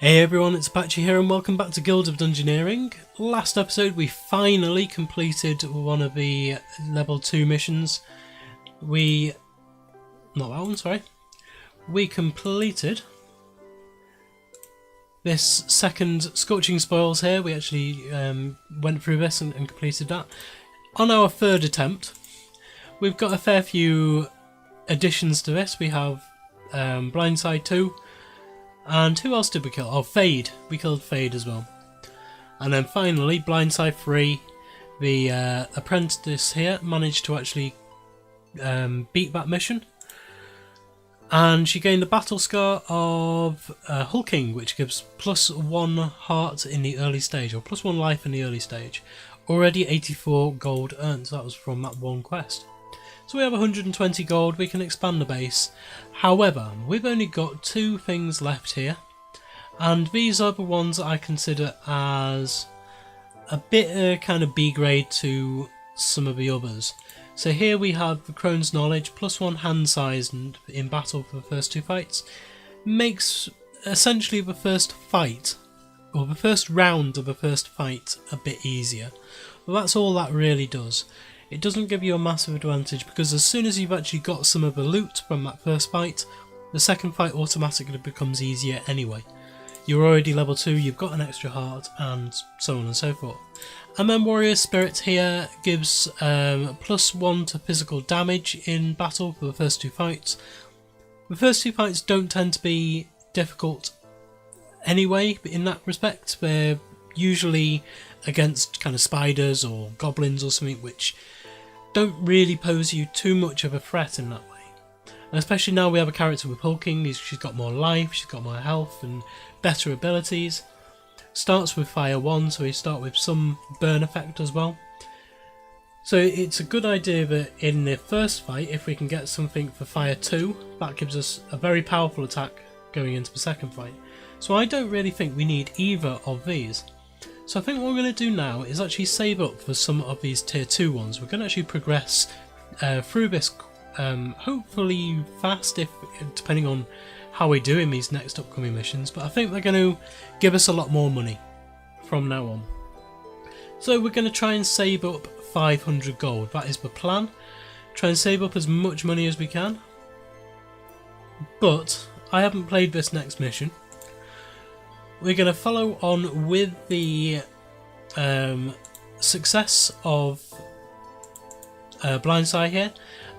Hey everyone, it's Apache here and welcome back to Guild of Dungeoneering. Last episode we finally completed one of the level 2 missions. Not that one, sorry. We completed this second Scorching Spoils here. We actually went through this and completed that. On our third attempt, we've got a fair few additions to this. We have Blindside 2. And who else did we kill? Oh, Fade. We killed Fade as well. And then finally, Blindside 3, the apprentice here managed to actually beat that mission. And she gained the battle scar of hulking, which gives +1 heart in the early stage, or +1 life in the early stage. Already 84 gold earned, so that was from that one quest. So we have 120 gold, we can expand the base. However, we've only got 2 things left here, and these are the ones that I consider as a bit kind of B grade to some of the others. So here we have the Crone's Knowledge, +1 hand size in battle for the first 2 fights. Makes essentially the first fight, or the first round of the first fight, a bit easier. Well, that's all that really does. It doesn't give you a massive advantage because as soon as you've actually got some of the loot from that first fight, the second fight automatically becomes easier anyway. You're already level 2, you've got an extra heart, and so on and so forth. And then Warrior Spirit here gives +1 to physical damage in battle for the first 2 fights. The first 2 fights don't tend to be difficult anyway in that respect. They're usually against kind of spiders or goblins or something which don't really pose you too much of a threat in that way. And especially now we have a character with hulking, she's got more life, she's got more health and better abilities. Starts with Fire 1, so we start with some burn effect as well. So it's a good idea that in the first fight, if we can get something for Fire 2, that gives us a very powerful attack going into the second fight. So I don't really think we need either of these. So I think what we're going to do now is actually save up for some of these tier 2 ones. We're going to actually progress through this hopefully fast, depending on how we do in these next upcoming missions. But I think they're going to give us a lot more money from now on. So we're going to try and save up 500 gold. That is the plan. Try and save up as much money as we can. But I haven't played this next mission. We're going to follow on with the success of Blindside here,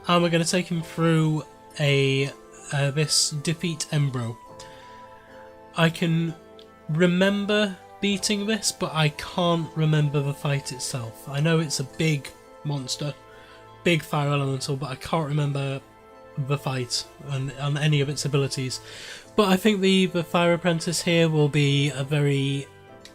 and we're going to take him through this defeat Embro. I can remember beating this, but I can't remember the fight itself. I know it's a big monster, big fire elemental, but I can't remember the fight and any of its abilities. But I think the Fire Apprentice here will be a very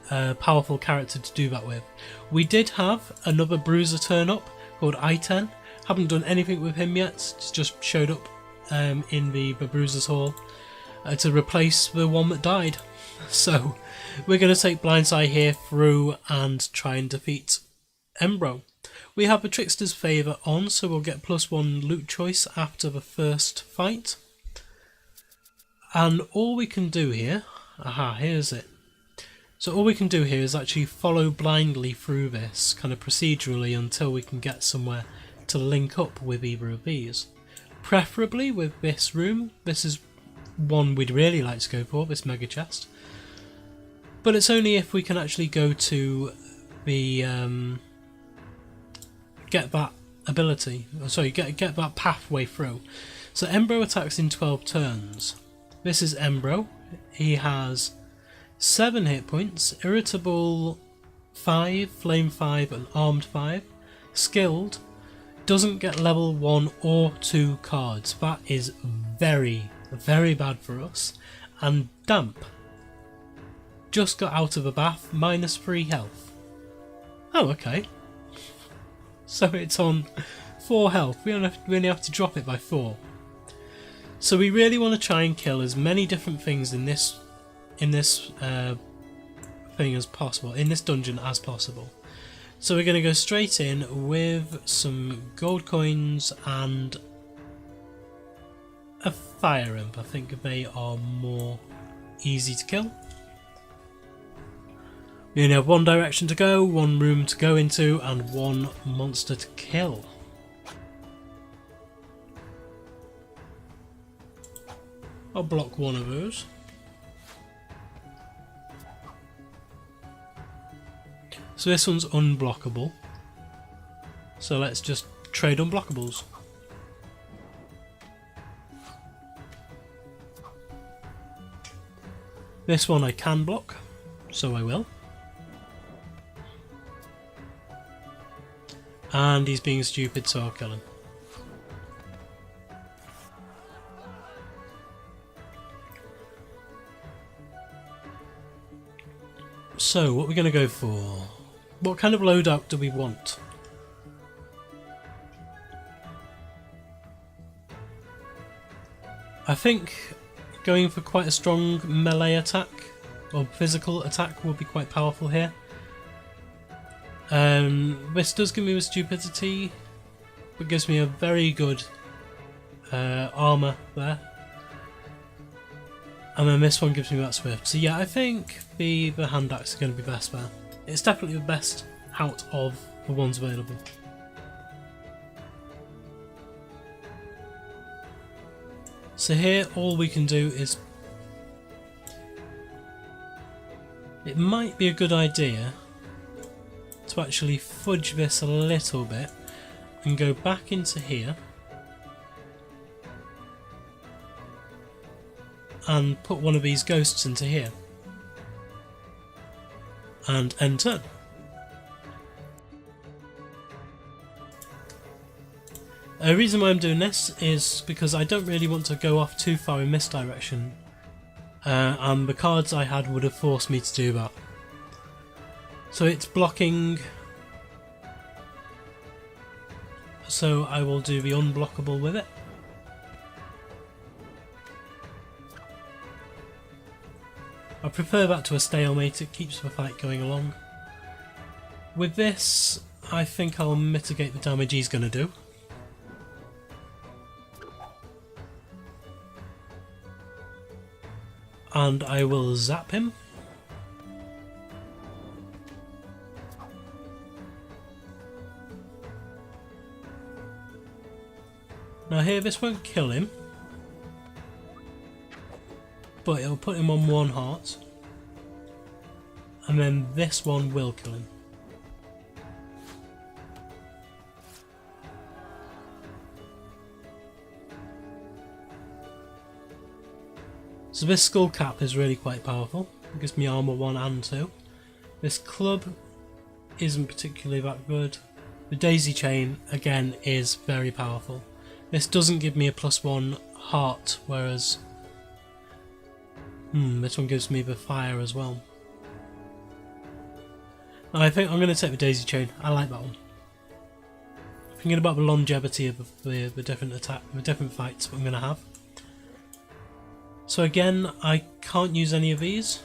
powerful character to do that with. We did have another bruiser turn up called I-10. Haven't done anything with him yet, just showed up in the Bruiser's Hall to replace the one that died. So we're going to take Blindside here through and try and defeat Embro. We have the Trickster's Favour on, so we'll get +1 loot choice after the first fight. And all we can do here, here's it. So all we can do here is actually follow blindly through this, kind of procedurally, until we can get somewhere to link up with either of these. Preferably with this room. This is one we'd really like to go for, this mega chest. But it's only if we can actually go to the get that ability, get that pathway through. So Embro attacks in 12 turns. This is Embro. He has 7 hit points, Irritable 5, Flame 5 and Armed 5. Skilled, doesn't get level 1 or 2 cards. That is very, very bad for us. And Damp, just got out of a bath, -3 health. Oh, okay. So it's on 4 health. We only have to drop it by 4. So we really want to try and kill as many different things in this thing as possible, in this dungeon as possible. So we're going to go straight in with some gold coins and a fire imp. I think they are more easy to kill. We only have one direction to go, one room to go into, and one monster to kill. I'll block one of those. So this one's unblockable. So let's just trade unblockables. This one I can block, so I will. And he's being stupid, so I'll kill him. So, what are we going to go for? What kind of loadout do we want? I think going for quite a strong melee attack or physical attack will be quite powerful here. This does give me the stupidity, but gives me a very good armour there. And then this one gives me that swift. So yeah, I think the hand axe is going to be best there. It's definitely the best out of the ones available. So here all we can do is... It might be a good idea to actually fudge this a little bit and go back into here and put one of these ghosts into here and end turn. The reason why I'm doing this is because I don't really want to go off too far in this direction, and the cards I had would have forced me to do that. So it's blocking, so I will do the unblockable with it. I prefer that to a stalemate, it keeps the fight going along. With this, I think I'll mitigate the damage he's going to do. And I will zap him. Now here, this won't kill him, but it'll put him on 1 heart, and then this one will kill him. So this skull cap is really quite powerful. It gives me armor 1 and 2. This club isn't particularly that good. The daisy chain again is very powerful. This doesn't give me a +1 heart, whereas this one gives me the fire as well. And I think I'm going to take the daisy chain. I like that one. Thinking about the longevity of the different fights I'm going to have. So again, I can't use any of these,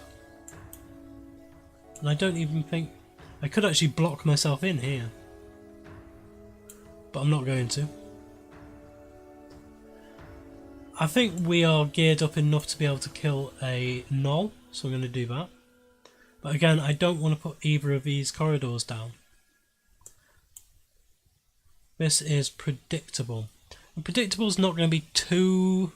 and I don't even think I could actually block myself in here, but I'm not going to. I think we are geared up enough to be able to kill a gnoll, so I'm going to do that. But again, I don't want to put either of these corridors down. This is predictable. And predictable is not going to be too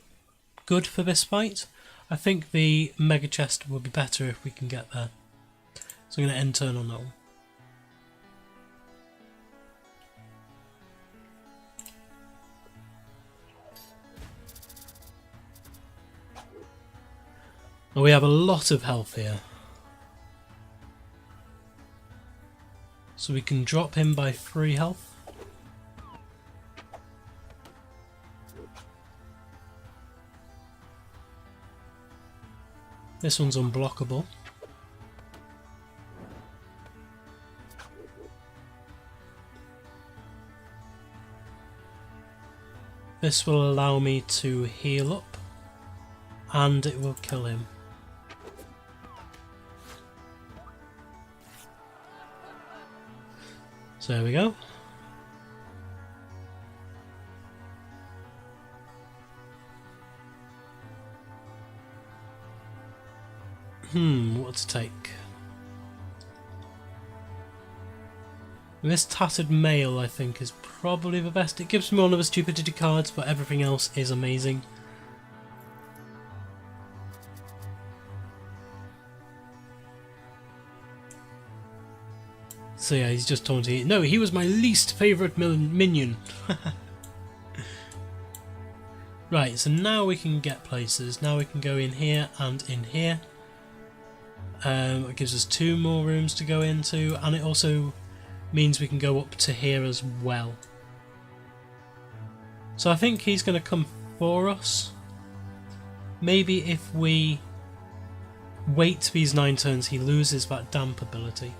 good for this fight. I think the mega chest will be better if we can get there. So I'm going to end turn on that one. Well, we have a lot of health here. So we can drop him by 3 health. This one's unblockable. This will allow me to heal up, and it will kill him. So there we go. What to take? And this Tattered Mail, I think, is probably the best. It gives me one of the stupidity cards, but everything else is amazing. So yeah, he's just taunting. No, he was my least favourite minion. Right, so now we can get places. Now we can go in here and in here. It gives us 2 more rooms to go into, and it also means we can go up to here as well. So I think he's going to come for us. Maybe if we wait these 9 turns, he loses that damp ability.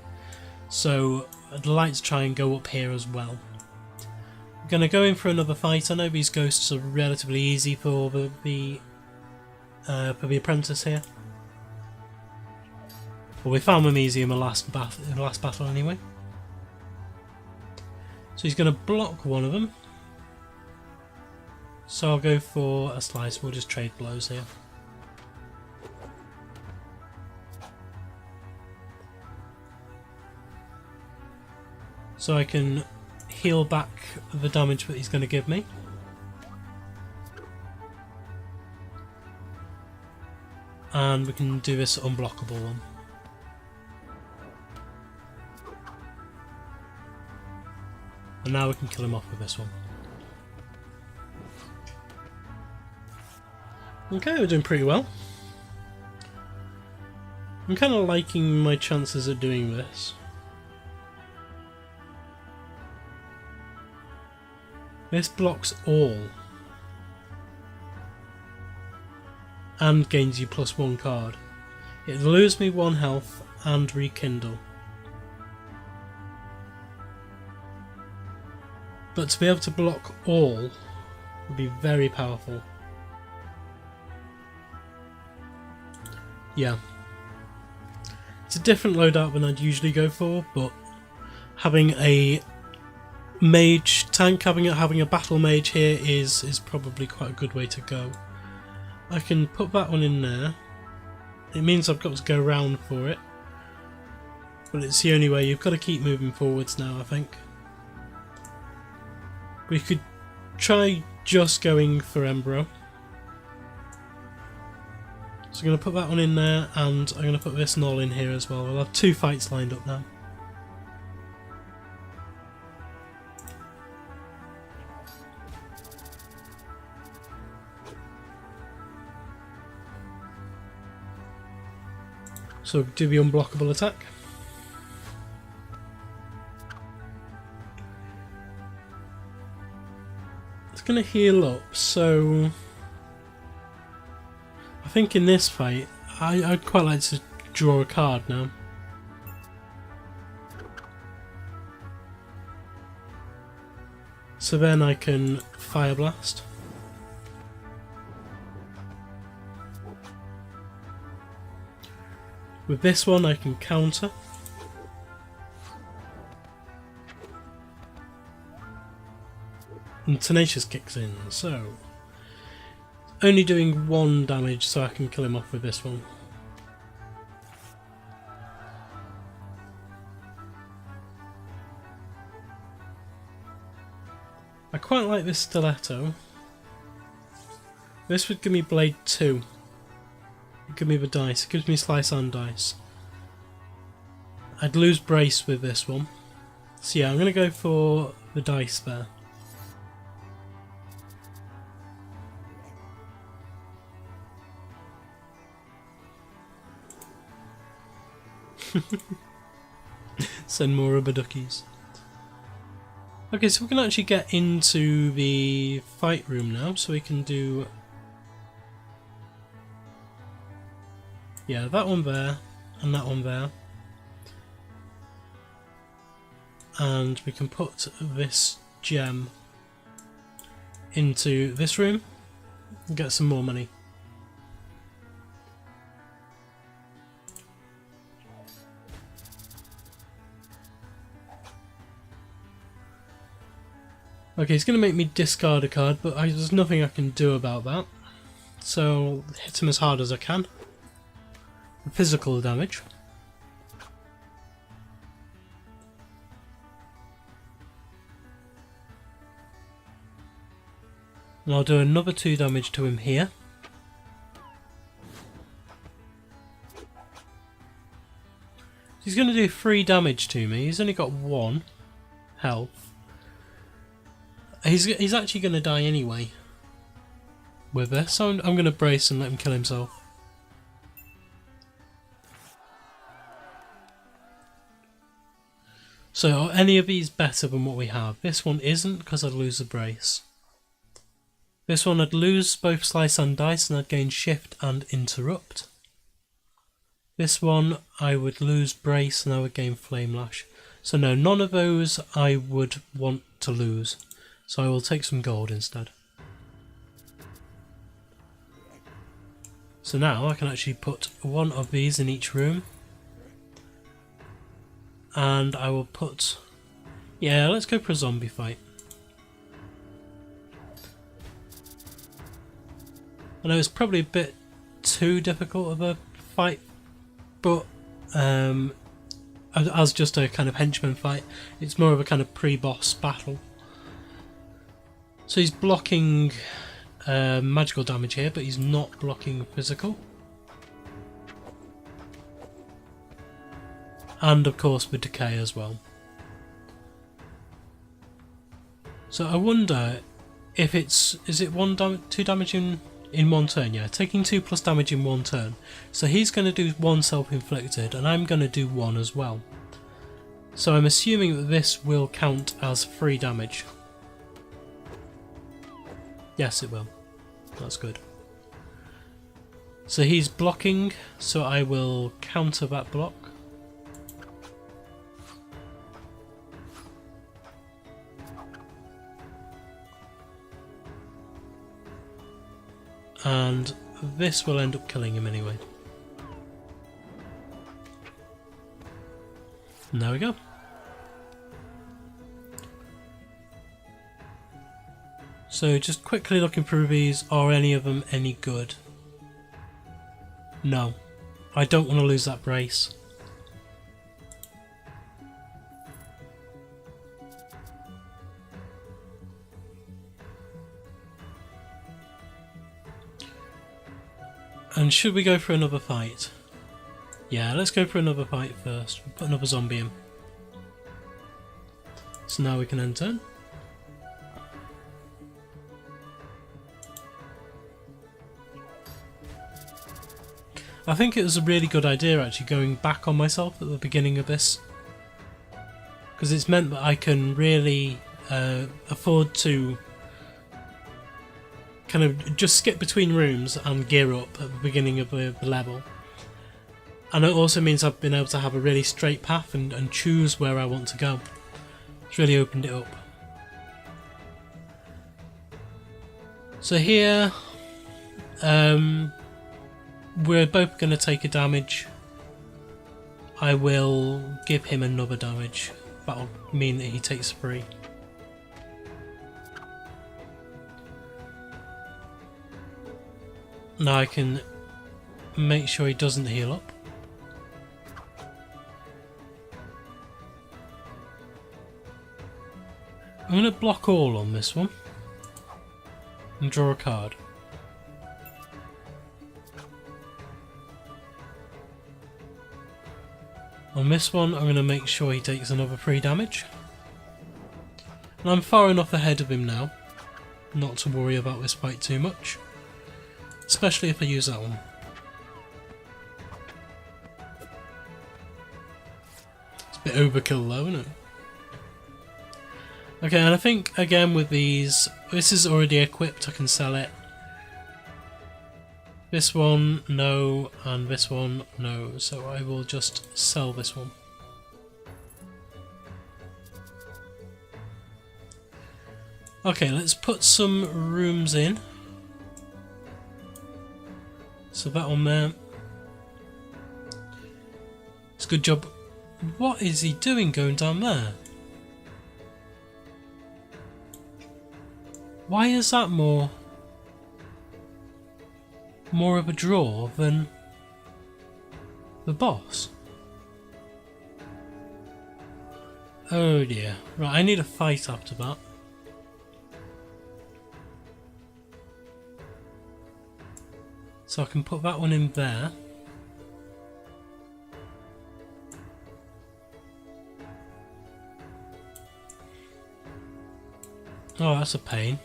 So I'd like to try and go up here as well. I'm going to go in for another fight. I know these ghosts are relatively easy for the apprentice here. Well, we found them easy in the last battle anyway. So he's going to block one of them. So I'll go for a slice. We'll just trade blows here. So I can heal back the damage that he's going to give me. And we can do this unblockable one. And now we can kill him off with this one. Okay, we're doing pretty well. I'm kind of liking my chances of doing this. This blocks all. And gains you +1 card. It loses me 1 health and rekindle. But to be able to block all would be very powerful. Yeah. It's a different loadout than I'd usually go for, but having a mage tank, having a battle mage here is probably quite a good way to go. I can put that one in there. It means I've got to go round for it. But it's the only way. You've got to keep moving forwards now, I think. We could try just going for Embro. So I'm going to put that one in there, and I'm going to put this Null in here as well. We'll have 2 fights lined up now. So do the unblockable attack. It's going to heal up, so I think in this fight I'd quite like to draw a card now. So then I can Fire Blast. With this one I can counter. And Tenacious kicks in, so only doing 1 damage, so I can kill him off with this one. I quite like this Stiletto. This would give me Blade 2. Give me the dice. It gives me Slice and Dice. I'd lose Brace with this one. So yeah, I'm going to go for the dice there. Send more rubber duckies. Okay, so we can actually get into the fight room now, so we can do... yeah, that one there, and that one there. And we can put this gem into this room and get some more money. Okay, it's going to make me discard a card, but there's nothing I can do about that. So I'll hit him as hard as I can. Physical damage. And I'll do another 2 damage to him here. He's going to do 3 damage to me. He's only got 1 health. He's actually going to die anyway with this, so I'm going to brace and let him kill himself. So are any of these better than what we have? This one isn't, because I'd lose the brace. This one I'd lose both slice and dice and I'd gain shift and interrupt. This one I would lose brace and I would gain flame lash. So no, none of those I would want to lose. So I will take some gold instead. So now I can actually put one of these in each room. And I will put... yeah, let's go for a zombie fight. I know it's probably a bit too difficult of a fight, but as just a kind of henchman fight, it's more of a kind of pre-boss battle. So he's blocking magical damage here, but he's not blocking physical. And of course with decay as well. So I wonder if is it 2 damage in 1 turn? Yeah, taking 2 plus damage in 1 turn. So he's going to do 1 self-inflicted and I'm going to do 1 as well. So I'm assuming that this will count as 3 damage. Yes, it will. That's good. So he's blocking, so I will counter that block. And this will end up killing him anyway. And there we go. So just quickly looking through these, are any of them any good? No. I don't want to lose that brace. And should we go for another fight? Yeah, let's go for another fight first. We'll put another zombie in. So now we can end turn. I think it was a really good idea actually going back on myself at the beginning of this, because it's meant that I can really afford to kind of just skip between rooms and gear up at the beginning of the level. And it also means I've been able to have a really straight path and choose where I want to go. It's really opened it up. So here, we're both going to take a damage. I will give him another damage. That'll mean that he takes 3. Now I can make sure he doesn't heal up. I'm going to block all on this one and draw a card. On this one I'm going to make sure he takes another 3 damage. And I'm far enough ahead of him now not to worry about this fight too much. Especially if I use that one. It's a bit overkill though, isn't it? Okay, and I think again with these, this is already equipped, I can sell it. This one, no, and this one, no, so I will just sell this one. Okay, let's put some rooms in. So that one there. It's a good job. What is he doing going down there? Why is that more of a draw than the boss? Oh dear. Right, I need a fight after that. So I can put that one in there. Oh, that's a pain.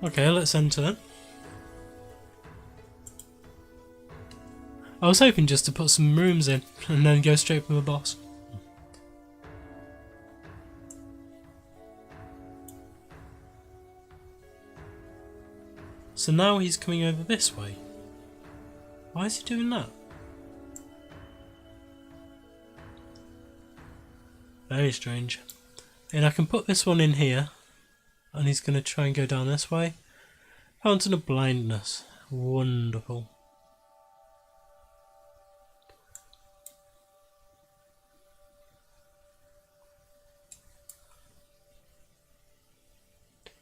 Okay, let's enter then. I was hoping just to put some rooms in and then go straight for the boss. So now he's coming over this way. Why is he doing that? Very strange. And I can put this one in here, and he's going to try and go down this way. Fountain of Blindness. Wonderful.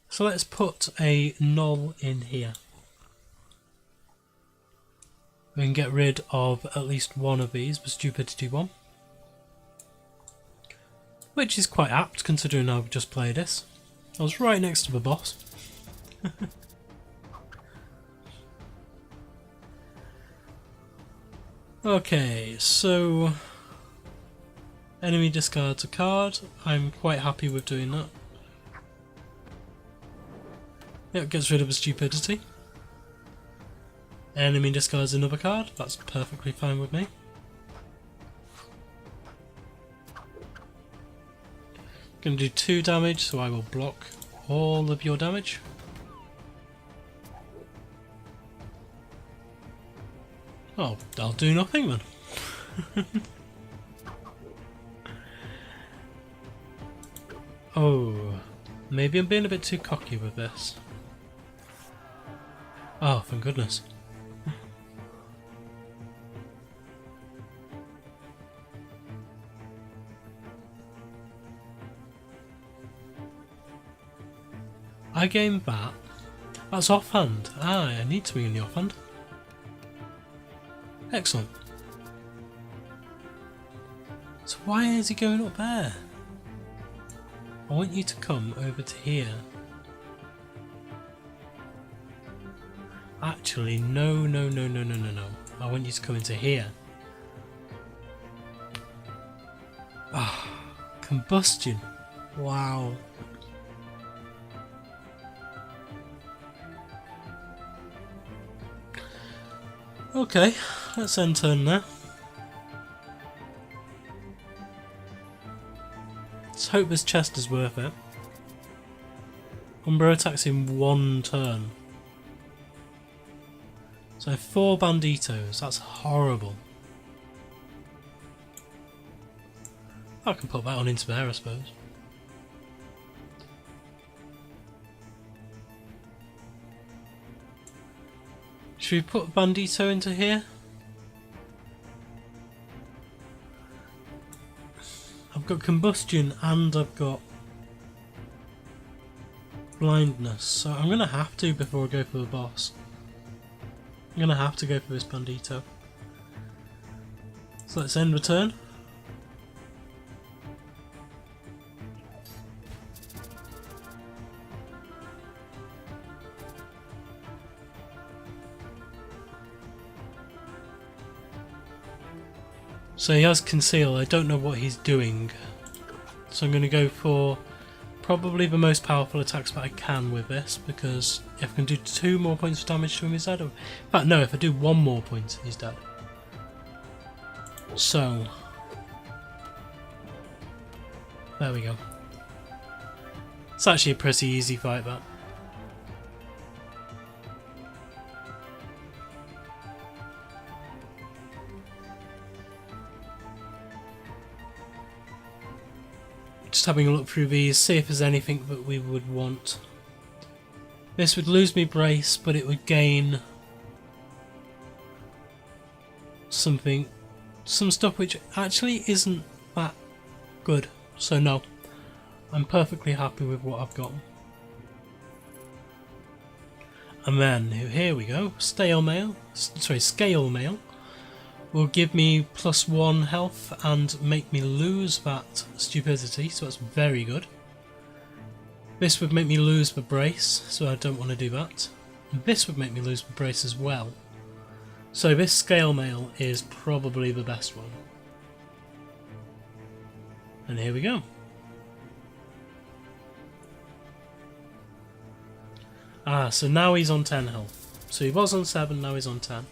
So let's put a null in here. We can get rid of at least one of these, the stupidity one. Which is quite apt considering I've just played this. I was right next to the boss. Okay, so enemy discards a card. I'm quite happy with doing that. Yep, gets rid of the stupidity. Enemy discards another card. That's perfectly fine with me. Gonna do 2 damage, so I will block all of your damage. Oh, I'll do nothing then. Oh, maybe I'm being a bit too cocky with this. Oh, thank goodness. I gained that. That's offhand. Ah, I need to be in the offhand. Excellent. So why is he going up there? I want you to come over to here. Actually, no. I want you to come into here. Ah, combustion. Wow. Okay, let's end turn there. Let's hope this chest is worth it. Umbro attacks in 1 turn. So 4 banditos, that's horrible. I can put that one into there, I suppose. Should we put Bandito into here? I've got combustion and I've got blindness, so I'm going to have to before I go for the boss. I'm going to have to go for this Bandito. So let's end the turn. So he has conceal, I don't know what he's doing. So I'm going to go for probably the most powerful attacks that I can with this, because if I can do 2 more points of damage to him he's dead. In fact no, if I do 1 more point he's dead. So, there we go. It's actually a pretty easy fight that. Just having a look through these, see if there's anything that we would want. This would lose me brace, but it would gain something, some stuff which actually isn't that good. So no, I'm perfectly happy with what I've got. And then here we go. Scale mail will give me +1 health and make me lose that stupidity, so that's very good. This would make me lose my brace, so I don't want to do that. And this would make me lose my brace as well. So this scale mail is probably the best one. And here we go. Ah, so now he's on 10 health. So he was on 7, now he's on 10.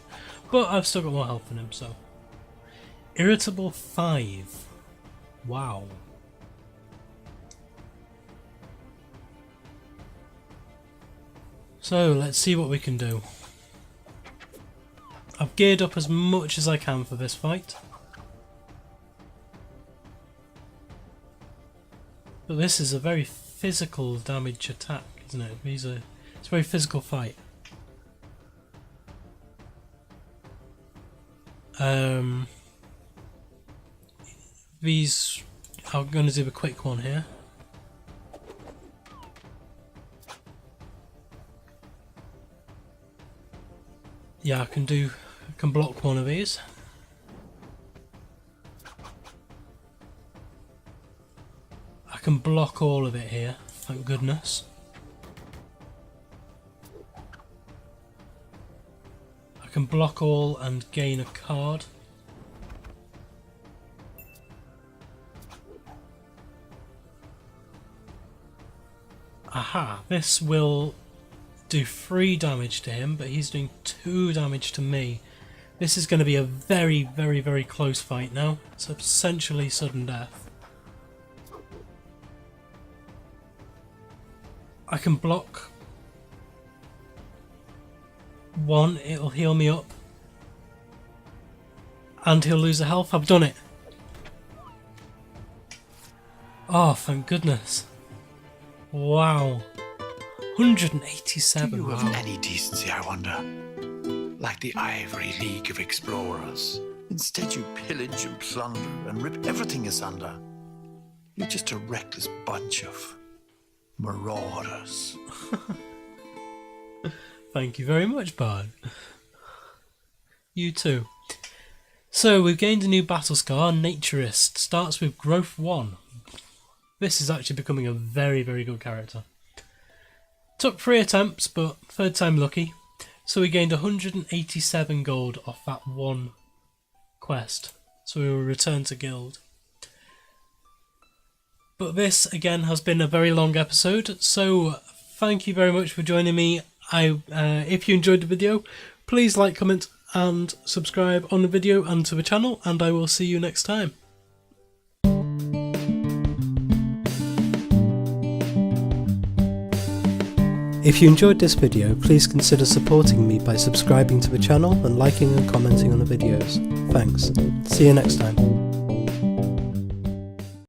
But I've still got more health than him, so. Irritable 5. Wow. So let's see what we can do. I've geared up as much as I can for this fight. But this is a very physical damage attack, isn't it? It's a very physical fight. These, I'm going to do a quick one here. Yeah, I can block one of these. I can block all of it here, thank goodness. I can block all and gain a card. Aha, this will do 3 damage to him, but he's doing 2 damage to me. This is going to be a very, very, very close fight now. It's essentially sudden death. I can block 1, it'll heal me up. And he'll lose a health. I've done it. Oh, thank goodness. Wow. 187. Do you have any decency, I wonder? Like the Ivory League of Explorers. Instead you pillage and plunder and rip everything asunder. You're just a reckless bunch of marauders. Thank you very much, Bard. You too. So we've gained a new battle scar, Naturist. Starts with growth 1. This is actually becoming a very, very good character. Took 3 attempts, but 3rd time lucky. So we gained 187 gold off that one quest. So we will return to guild. But this, again, has been a very long episode. So thank you very much for joining me. If you enjoyed the video, please like, comment and subscribe on the video and to the channel. And I will see you next time. If you enjoyed this video, please consider supporting me by subscribing to the channel and liking and commenting on the videos. Thanks. See you next time.